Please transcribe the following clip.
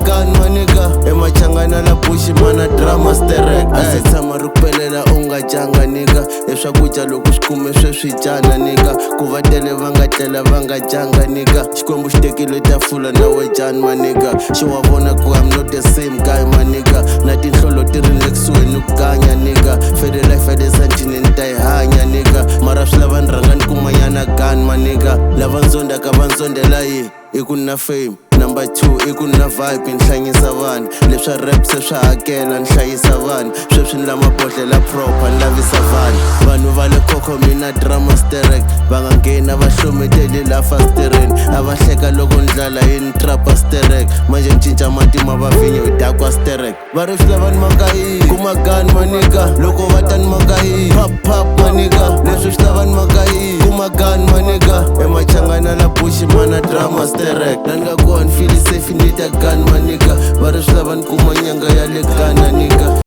gun manika emachangana la bushi mana drama sterek asitshama ri kupelela u nga janga nika eswakudya loko swi kume sweswi dyana nika ku va tele va nga tlela va nga janga nika xikwembu xi tekile tafula na wejani manika xi wa vona ku I'm not the same guy manika na tinhlolo ti ri le kusuheni ku ganya nika fede life edesantini ni ta yi hanya nika mara swi lava ni rhanga ni kumanyana gun manika lava ndzondaka va ndzondela yi i ku na fame number 2 i ku na vibe ni hlanyisa vanhu leswa rap se swa hakela ni hlayisa vanhu sweswi ni lama bodlela proper ni lavisa vanhu va le koko mina drama sterek va nga nghena va hlometeli la fastereni a va hleka loko ni dlala hi ni trapa sterek manje ni cinca matima va vinyo hi dakwa sterek va ri swi lava ni maka yini kuma gun manika loko va ta ni maka yini pap manika leswi swi lava ni maka yini kuma gun manika emachangana la bushi mana drama sterek na ni nga kona feel safe ni ta gun manika va ri swi lava ni kuma nyanga ya le gun manika